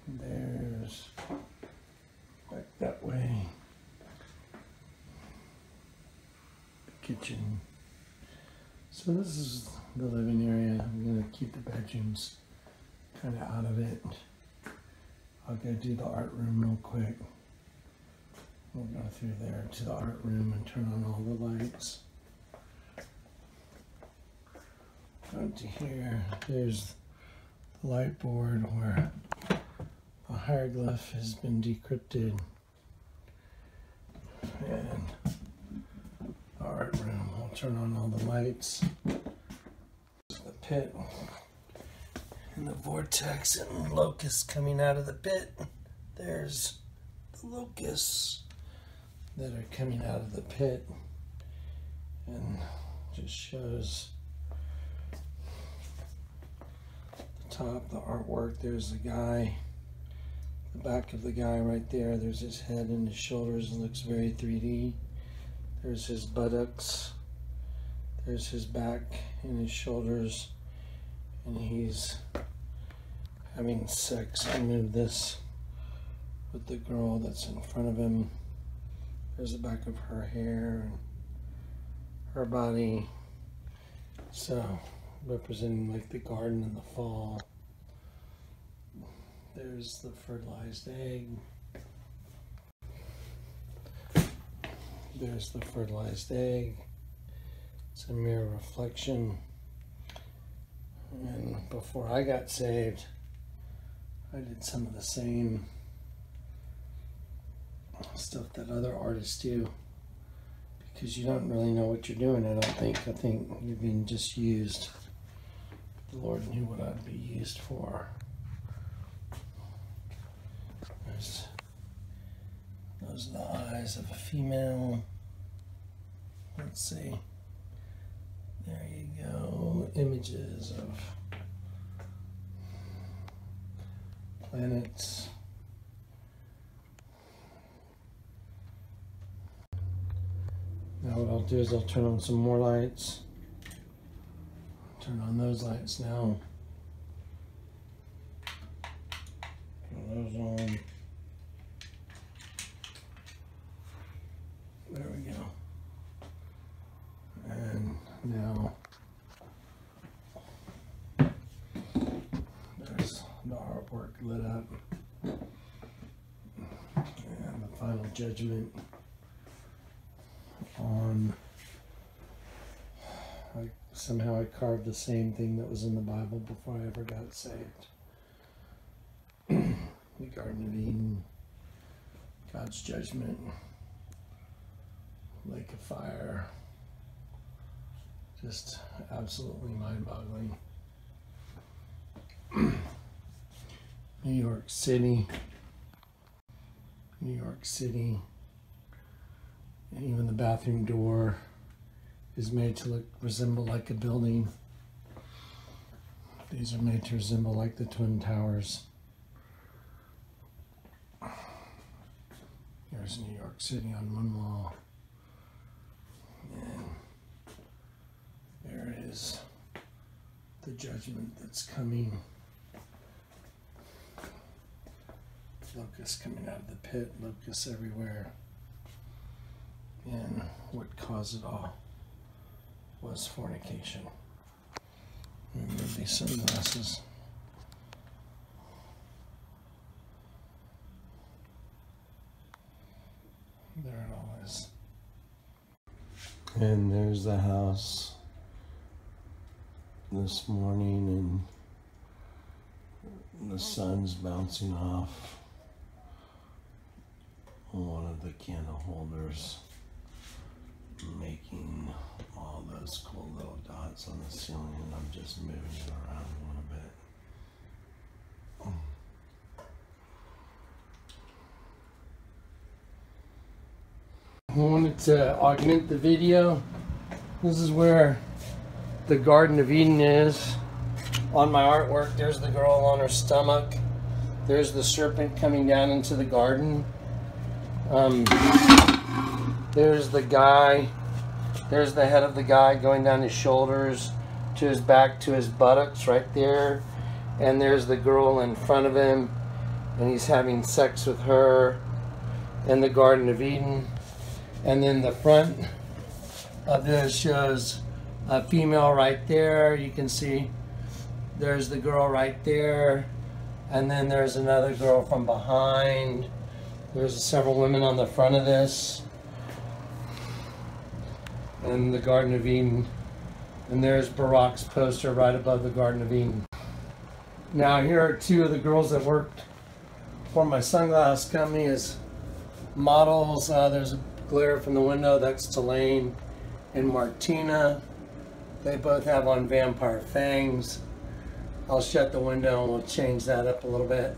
There's back that way. The kitchen. So this is the living area. I'm going to keep the bedrooms kind of out of it. I'll go do the art room real quick. We'll go through there to the art room and turn on all the lights. Go to here. There's the light board where the hieroglyph has been decrypted. And the art room. We'll turn on all the lights. The pit. And the vortex and locusts coming out of the pit. There's the locusts that are coming out of the pit, and just shows the top, the artwork. There's the guy, the back of the guy right there. There's his head and his shoulders. It looks very 3D. There's his buttocks. There's his back and his shoulders, and he's having sex. I move this with the girl that's in front of him. There's the back of her hair and her body. So, representing like the garden in the fall. There's the fertilized egg. There's the fertilized egg. It's a mirror reflection. And before I got saved, I did some of the same stuff that other artists do, because you don't really know what you're doing. I think you're being just used. The Lord knew what I'd be used for. Those are the eyes of a female. Let's see. There you go. Images of planets. Now what I'll do is I'll turn on some more lights. Turn on those lights now. Turn those on. There we go. And now there's the artwork lit up. And the final judgment on, somehow I carved the same thing that was in the Bible before I ever got saved. The Garden of Eden, God's judgment, lake of fire, just absolutely mind-boggling. New York City, and even the bathroom door is made to resemble like a building. These are made to resemble like the Twin Towers. There's New York City on one wall. And there is the judgment that's coming. Locusts coming out of the pit, locusts everywhere. And what caused it all was fornication. Remove these sunglasses. There it all is. And there's the house this morning, and the sun's bouncing off one of the candle holders, making all those cool little dots on the ceiling, and I'm just moving it around a little bit. I wanted to augment the video. This is where the Garden of Eden is on my artwork. There's the girl on her stomach. There's the serpent coming down into the garden. There's the guy. There's the head of the guy going down his shoulders to his back to his buttocks right there. And there's the girl in front of him. and he's having sex with her in the Garden of Eden. And then the front of this shows a female right there. You can see there's the girl right there, and then there's another girl from behind. There's several women on the front of this, and the Garden of Eden. And there's Barack's poster right above the Garden of Eden. Now here are two of the girls that worked for my sunglass company as models. There's a glare from the window. That's Tulane and Martina. They both have on vampire fangs. I'll shut the window and we'll change that up a little bit.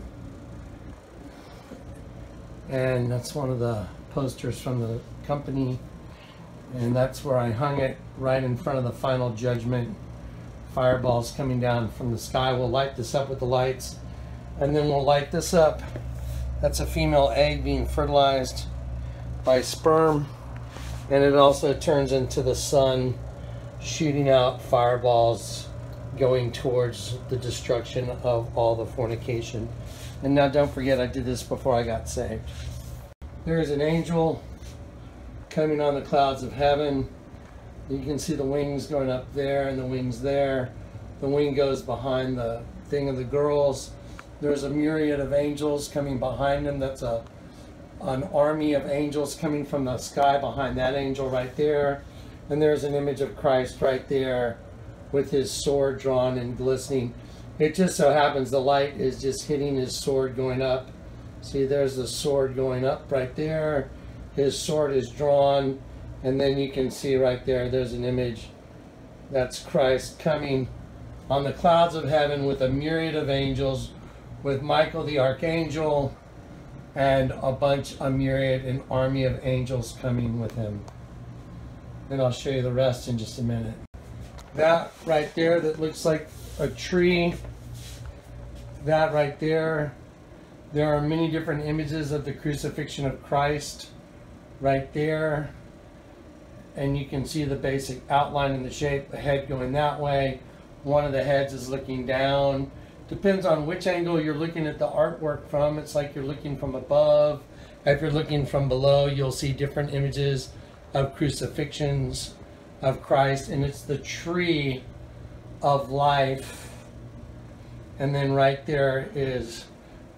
And that's one of the posters from the company. And that's where I hung it, right in front of the final judgment. Fireballs coming down from the sky. We'll light this up with the lights. And then we'll light this up. That's a female egg being fertilized by sperm. And it also turns into the sun, shooting out fireballs, going towards the destruction of all the fornication. And now don't forget, I did this before I got saved. There's an angel coming on the clouds of heaven. You can see the wings going up there and the wings there. The wing goes behind the thing of the girls. There's a myriad of angels coming behind them. That's an army of angels coming from the sky behind that angel right there. And there's an image of Christ right there with his sword drawn and glistening. It just so happens the light is just hitting his sword going up. See, there's the sword going up right there. His sword is drawn, and then you can see right there, there's an image. That's Christ coming on the clouds of heaven with a myriad of angels, with Michael the archangel, and a myriad, an army of angels coming with him. And I'll show you the rest in just a minute. That right there that looks like a tree, that right there, there are many different images of the crucifixion of Christ right there. And you can see the basic outline and the shape, the head going that way. One of the heads is looking down. Depends on which angle you're looking at the artwork from. It's like you're looking from above. If you're looking from below, you'll see different images of crucifixions of Christ. And it's the tree of life. And then right there is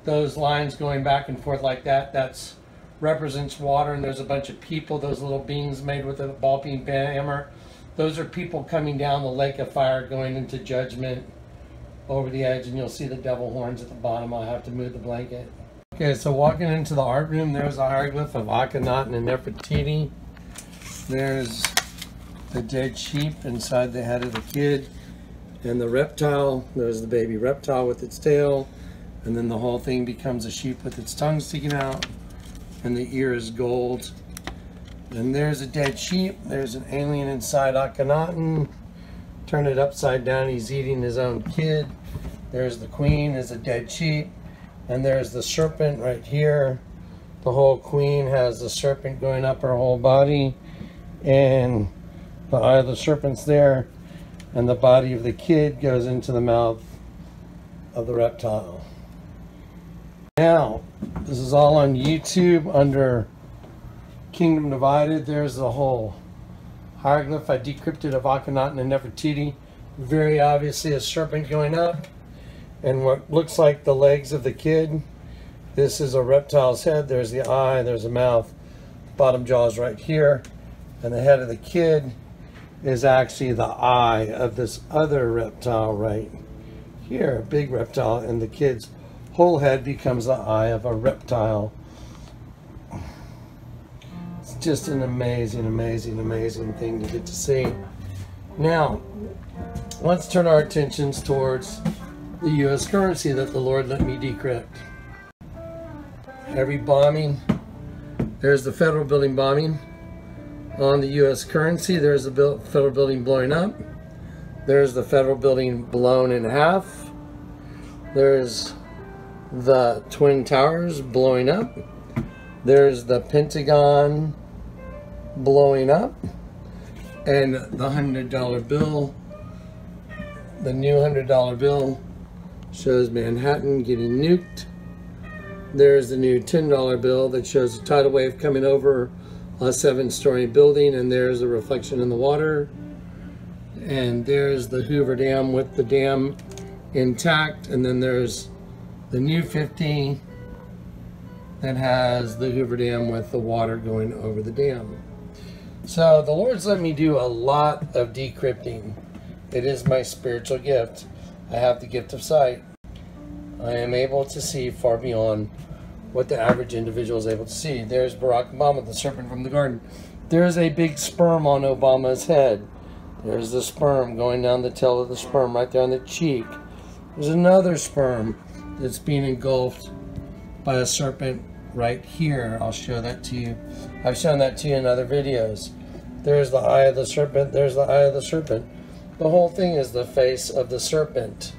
those lines going back and forth like that. That's represents water, and there's a bunch of people, those little beings made with a ball peen hammer. Those are people coming down the lake of fire going into judgment over the edge, and you'll see the devil horns at the bottom. I'll have to move the blanket. Okay, so walking into the art room, there's a hieroglyph of Akhenaten and Nefertiti. There's the dead sheep inside the head of the kid, and the reptile. There's the baby reptile with its tail, and then the whole thing becomes a sheep with its tongue sticking out, and the ear is gold. And there's a dead sheep. There's an alien inside Akhenaten. Turn it upside down, he's eating his own kid. There's the queen, is a dead sheep. And there's the serpent right here. The whole queen has the serpent going up her whole body. And the eye of the serpent's there. And the body of the kid goes into the mouth of the reptile. Now, this is all on YouTube under Kingdom Divided. There's the whole hieroglyph I decrypted of Akhenaten and Nefertiti. Very obviously a serpent going up. And what looks like the legs of the kid. This is a reptile's head. There's the eye, there's the mouth. The bottom jaw is right here. And the head of the kid is actually the eye of this other reptile right here. A big reptile, and the kid's whole head becomes the eye of a reptile. It's just an amazing, amazing, amazing thing to get to see. Now, let's turn our attentions towards the U.S. currency that the Lord let me decrypt. Every bombing, there's the federal building bombing on the U.S. currency. There's the federal building blowing up. There's the federal building blown in half. There's the Twin Towers blowing up. There's the Pentagon blowing up. And the $100 bill, the new $100 bill, shows Manhattan getting nuked. There's the new $10 bill that shows a tidal wave coming over a 7-story building, and there's a reflection in the water. And there's the Hoover Dam with the dam intact, and then there's the new 50 that has the Hoover Dam with the water going over the dam. So the Lord's let me do a lot of decrypting. It is my spiritual gift. I have the gift of sight. I am able to see far beyond what the average individual is able to see. There's Barack Obama, the serpent from the garden. There's a big sperm on Obama's head. There's the sperm going down the tail of the sperm right there on the cheek. There's another sperm that's being engulfed by a serpent right here. I'll show that to you. I've shown that to you in other videos. There's the eye of the serpent. There's the eye of the serpent. The whole thing is the face of the serpent.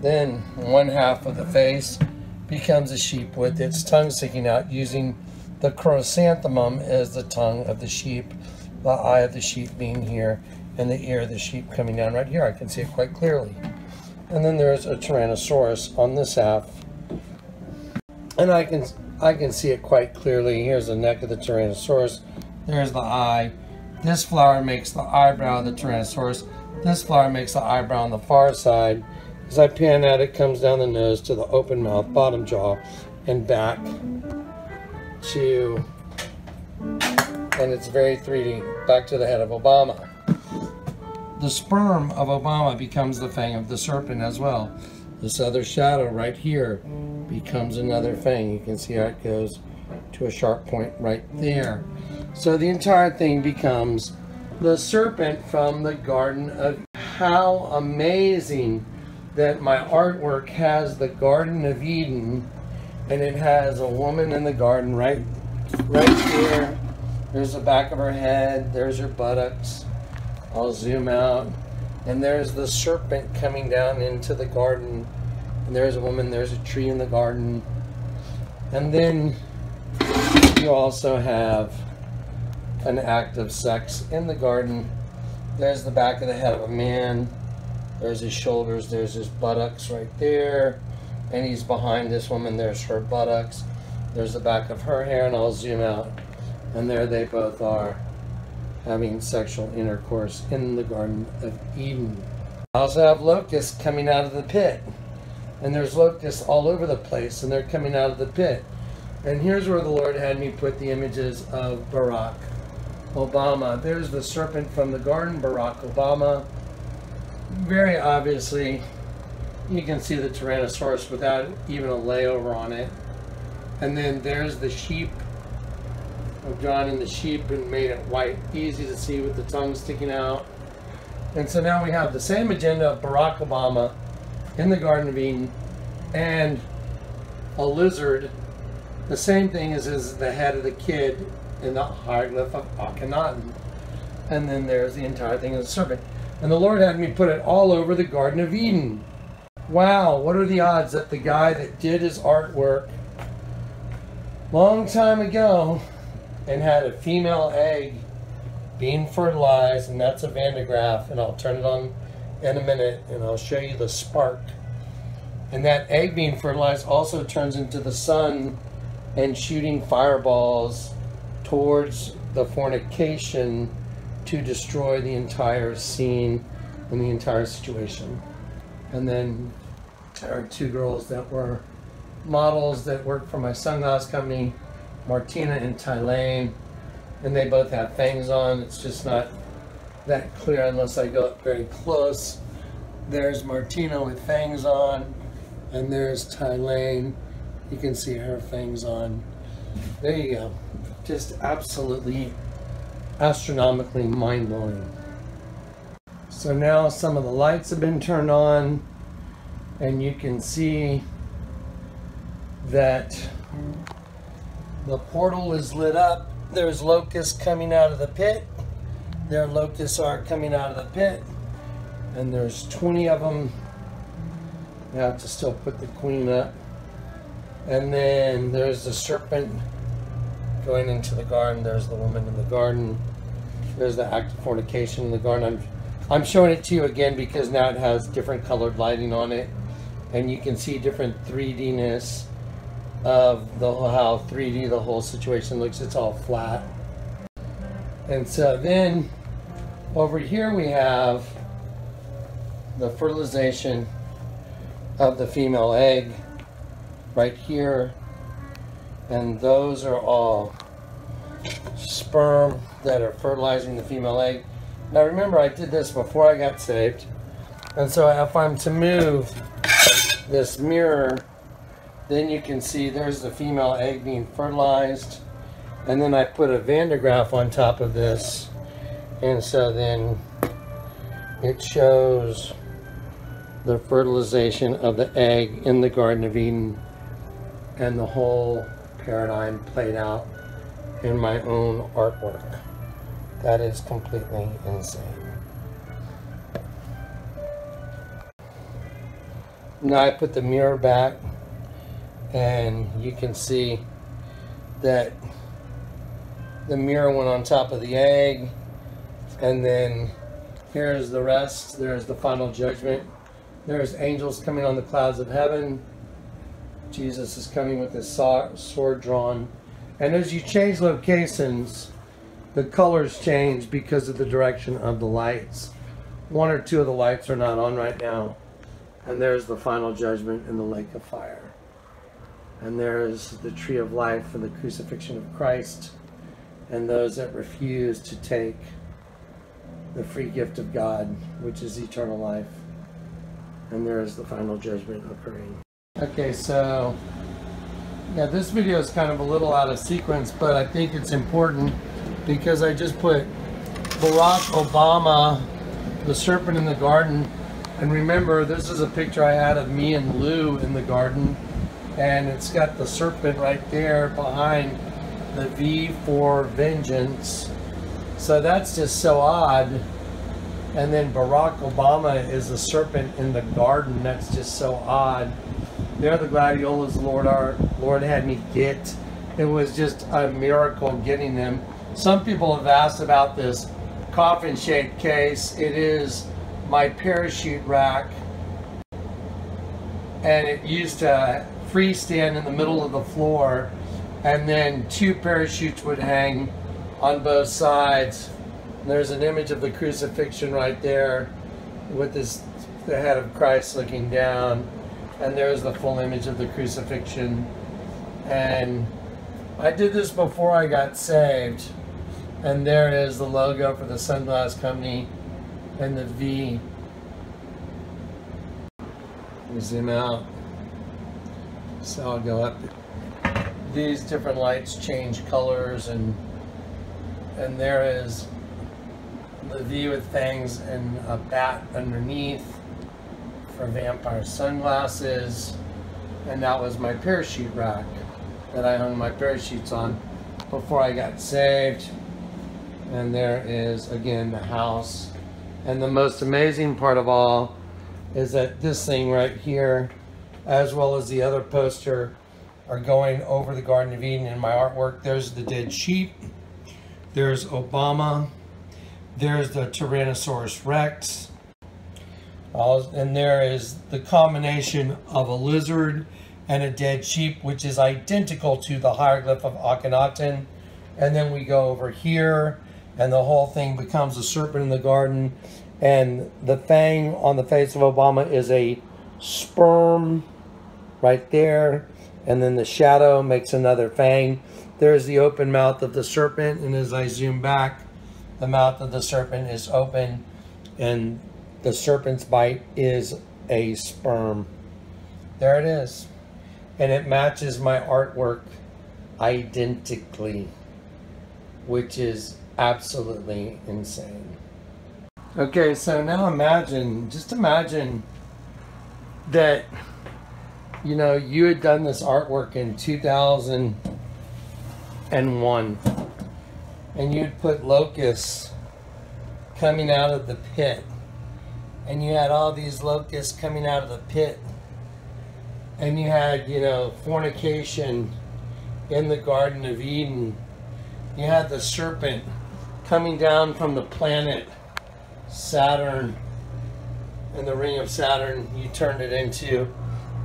Then one half of the face becomes a sheep with its tongue sticking out, using the chrysanthemum as the tongue of the sheep, the eye of the sheep being here, and the ear of the sheep coming down right here. I can see it quite clearly. And then there's a Tyrannosaurus on this half, and I can see it quite clearly. Here's the neck of the Tyrannosaurus. There's the eye. This flower makes the eyebrow of the Tyrannosaurus. This flower makes the eyebrow on the far side. As I pan out, it comes down the nose to the open mouth, bottom jaw, and back to, and it's very 3D, back to the head of Obama. The sperm of Obama becomes the fang of the serpent as well. This other shadow right here becomes another fang. You can see how it goes to a sharp point right there. So the entire thing becomes the serpent from the Garden of Eden. How amazing that my artwork has the Garden of Eden, and it has a woman in the garden right here. There's the back of her head, there's her buttocks. I'll zoom out, and there's the serpent coming down into the garden, and there's a woman, there's a tree in the garden. And then you also have an act of sex in the garden. There's the back of the head of a man. There's his shoulders, there's his buttocks right there, and he's behind this woman. There's her buttocks, there's the back of her hair, and I'll zoom out, and there they both are having sexual intercourse in the Garden of Eden. I also have locusts coming out of the pit, and there's locusts all over the place, and they're coming out of the pit. And here's where the Lord had me put the images of Barack Obama. There's the serpent from the garden, Barack Obama. Very obviously, you can see the Tyrannosaurus without even a layover on it. And then there's the sheep. I've drawn in the sheep and made it white, easy to see with the tongue sticking out. And so now we have the same agenda of Barack Obama in the Garden of Eden and a lizard. The same thing as the head of the kid in the hieroglyph of Akhenaten. And then there's the entire thing of the serpent. And the Lord had me put it all over the Garden of Eden. Wow, what are the odds that the guy that did his artwork long time ago and had a female egg being fertilized, and that's a Van de Graaff, and I'll turn it on in a minute and I'll show you the spark. And that egg being fertilized also turns into the sun and shooting fireballs towards the fornication to destroy the entire scene and the entire situation. And then there are two girls that were models that worked for my sunglass company, Martina and Tylane, and they both have fangs on. It's just not that clear unless I go up very close. There's Martina with fangs on, and there's Tylane. You can see her fangs on. There you go. Just absolutely astronomically mind-blowing. So now some of the lights have been turned on, and you can see that the portal is lit up. There's locusts coming out of the pit. Their locusts are coming out of the pit, and there's 20 of them. I have to still put the queen up. And then there's the serpent going into the garden. There's the woman in the garden. There's the act of fornication in the garden. I'm showing it to you again because now it has different colored lighting on it, and you can see different 3D-ness of how 3D the whole situation looks. It's all flat. And so then over here we have the fertilization of the female egg right here, and those are all sperm that are fertilizing the female egg. Now remember, I did this before I got saved, and so if I'm to move this mirror, then you can see there's the female egg being fertilized, and then I put a Van de Graaff on top of this, and so then it shows the fertilization of the egg in the Garden of Eden, and the whole paradigm played out in my own artwork. That is completely insane. Now I put the mirror back, and you can see that the mirror went on top of the egg, and then here's the rest. There's the final judgment. There's angels coming on the clouds of heaven. Jesus is coming with his sword drawn. And as you change locations, the colors change because of the direction of the lights. One or two of the lights are not on right now. And there's the final judgment in the lake of fire. And there's the tree of life and the crucifixion of Christ, and those that refuse to take the free gift of God, which is eternal life. And there is the final judgment occurring. Okay, so yeah, this video is kind of a little out of sequence, but I think it's important because I just put Barack Obama, the serpent in the garden. And remember, this is a picture I had of me and Lou in the garden, and it's got the serpent right there behind the V for vengeance. So that's just so odd. And then Barack Obama is the serpent in the garden. That's just so odd. They're the gladiolas Lord had me get. It was just a miracle getting them. Some people have asked about this coffin-shaped case. It is my parachute rack, and it used to freestand in the middle of the floor, and then two parachutes would hang on both sides. And there's an image of the crucifixion right there with the head of Christ looking down, and there's the full image of the crucifixion. And I did this before I got saved, and there is the logo for the sunglass company and the V. Zoom out. So I'll go up. These different lights change colors, and there is the V with fangs and a bat underneath for vampire sunglasses. And that was my parachute rack that I hung my parachutes on before I got saved. And there is again the house. And the most amazing part of all is that this thing right here, as well as the other poster, are going over the Garden of Eden in my artwork. There's the dead sheep, there's Obama, there's the Tyrannosaurus Rex, and there is the combination of a lizard and a dead sheep, which is identical to the hieroglyph of Akhenaten. And then we go over here, and the whole thing becomes a serpent in the garden, and the fang on the face of Obama is a sperm right there, and then the shadow makes another fang. There's the open mouth of the serpent, and as I zoom back, the mouth of the serpent is open, and the serpent's bite is a sperm. There it is. And it matches my artwork identically, which is absolutely insane. Okay, so now just imagine that, you know, you had done this artwork in 2001, and you'd put locusts coming out of the pit, and you had all these locusts coming out of the pit, and you had, you know, fornication in the Garden of Eden. You had the serpent coming down from the planet Saturn, and the ring of Saturn, you turned it into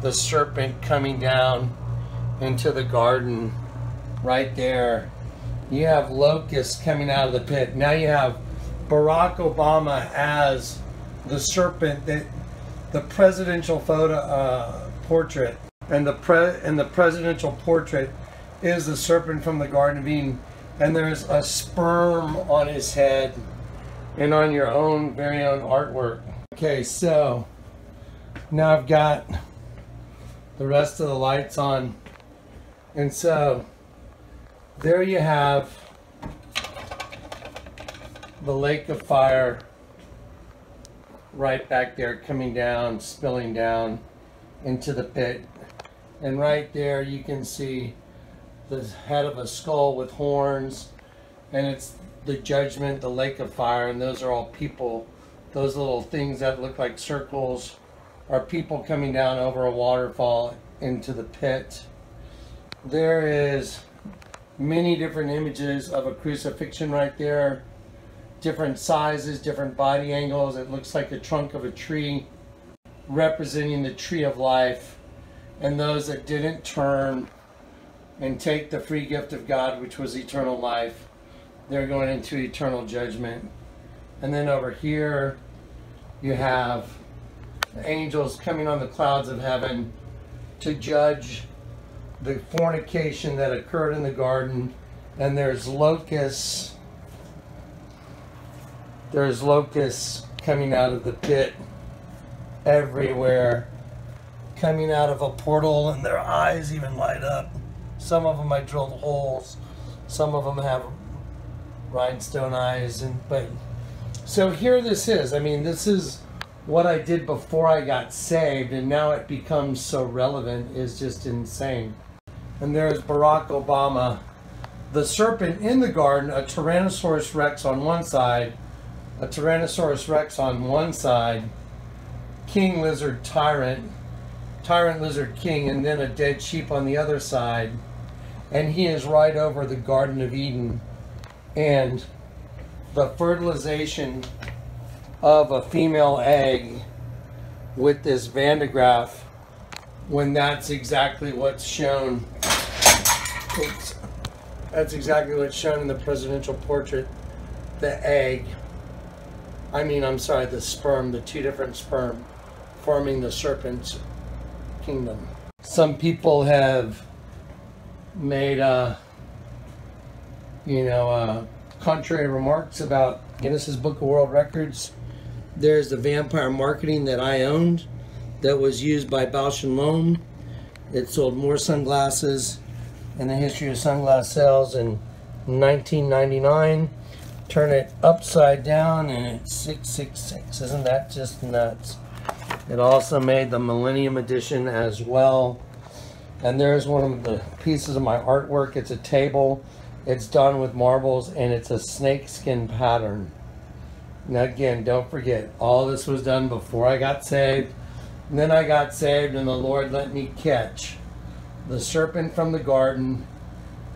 the serpent coming down into the garden right there. You have locusts coming out of the pit. Now you have Barack Obama as the serpent, the presidential photo portrait, and the presidential portrait is the serpent from the Garden of Eden, and there's a sperm on his head, and on your own very own artwork. Okay, so now I've got the rest of the lights on, and so there you have the lake of fire right back there, coming down, spilling down into the pit. And right there you can see the head of a skull with horns, and it's the judgment, the lake of fire, and those are all people. Those little things that look like circles are people coming down over a waterfall into the pit. There is many different images of a crucifixion right there, different sizes, different body angles. It looks like the trunk of a tree representing the tree of life, and those that didn't turn and take the free gift of God, which was eternal life, they're going into eternal judgment. And then over here you have the angels coming on the clouds of heaven to judge the fornication that occurred in the garden. And there's locusts coming out of the pit everywhere, coming out of a portal, and their eyes even light up. Some of them I drilled holes, some of them have rhinestone eyes, so here this is. I mean, this is what I did before I got saved, and now it becomes so relevant. Is just insane. And there's Barack Obama, the serpent in the garden, a Tyrannosaurus Rex on one side, a Tyrannosaurus Rex on one side, King Lizard Tyrant, Tyrant Lizard King, and then a dead sheep on the other side. And he is right over the Garden of Eden, and the fertilization of a female egg with this Van de Graaff, when that's exactly what's shown. That's exactly what's shown in the presidential portrait. The egg, the sperm, the two different sperm forming the serpent's kingdom. Some people have made contrary remarks about Guinness's Book of World Records. There's the vampire marketing that I owned that was used by Bausch & Lomb. It sold more sunglasses in the history of sunglass sales in 1999. Turn it upside down and it's 666. Isn't that just nuts? It also made the Millennium Edition as well. And there's one of the pieces of my artwork. It's a table. It's done with marbles, and it's a snakeskin pattern. Now again, don't forget, all this was done before I got saved. And then I got saved, and the Lord let me catch the serpent from the garden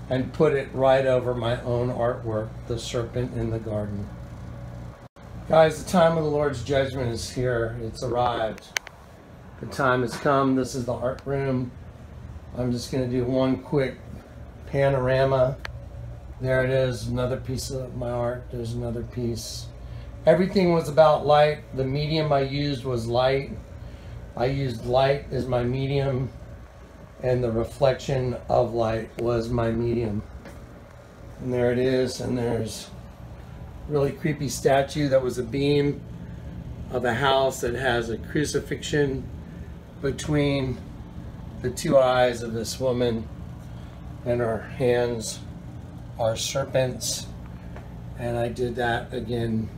and put it right over my own artwork, the serpent in the garden. Guys, the time of the Lord's judgment is here. It's arrived. The time has come. This is the art room. I'm just going to do one quick panorama. There it is, another piece of my art. There's another piece. Everything was about light. The medium I used was light. I used light as my medium, and the reflection of light was my medium. And there it is, and there's a really creepy statue that was a beam of a house that has a crucifixion between the two eyes of this woman, and her hands are serpents. And I did that again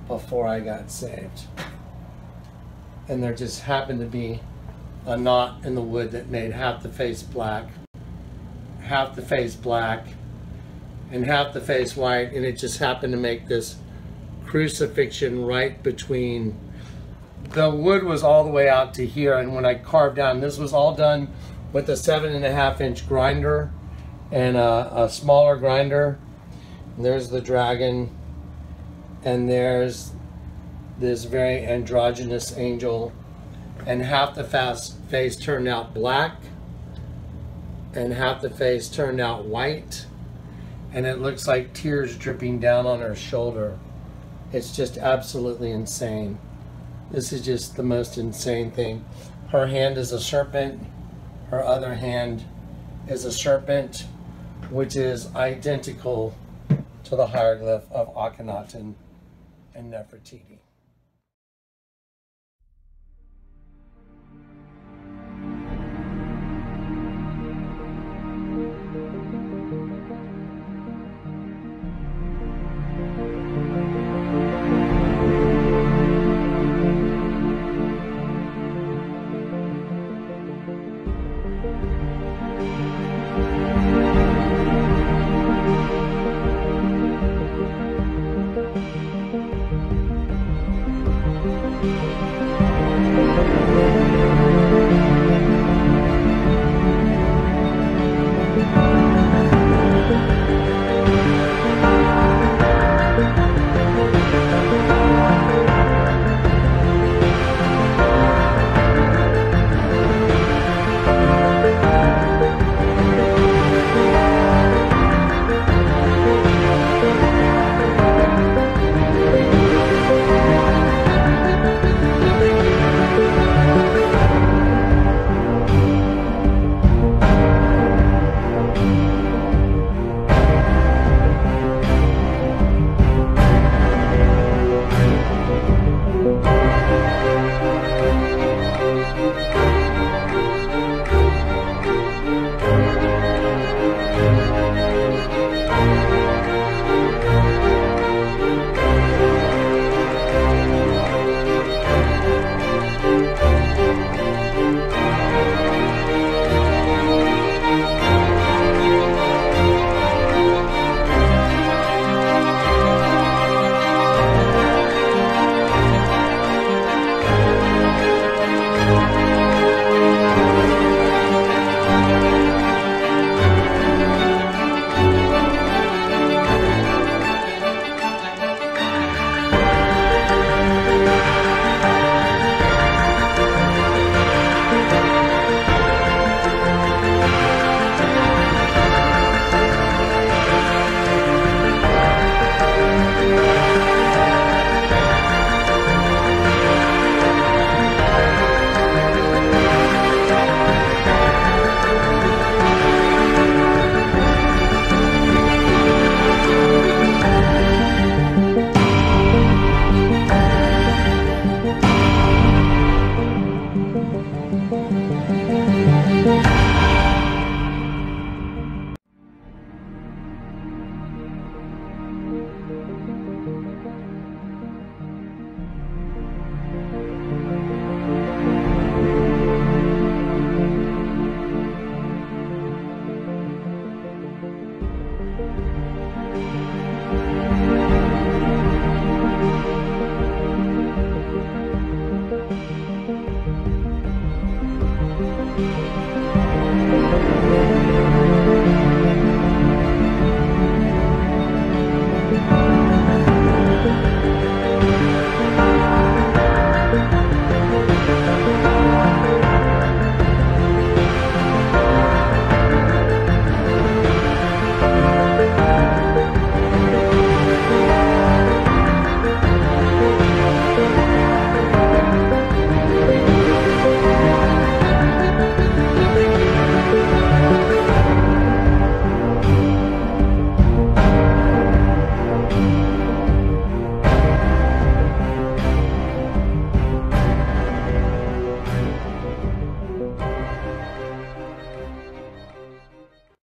before I got saved. And there just happened to be a knot in the wood that made half the face black, and half the face white, and it just happened to make this crucifixion right between. The wood was all the way out to here, and when I carved down, this was all done with a 7.5-inch grinder and a smaller grinder. And there's the dragon, and there's this very androgynous angel, and half the face turned out black, and half the face turned out white, and it looks like tears dripping down on her shoulder. It's just absolutely insane. This is just the most insane thing. Her hand is a serpent. Her other hand is a serpent, which is identical to the hieroglyph of Akhenaten and Nefertiti.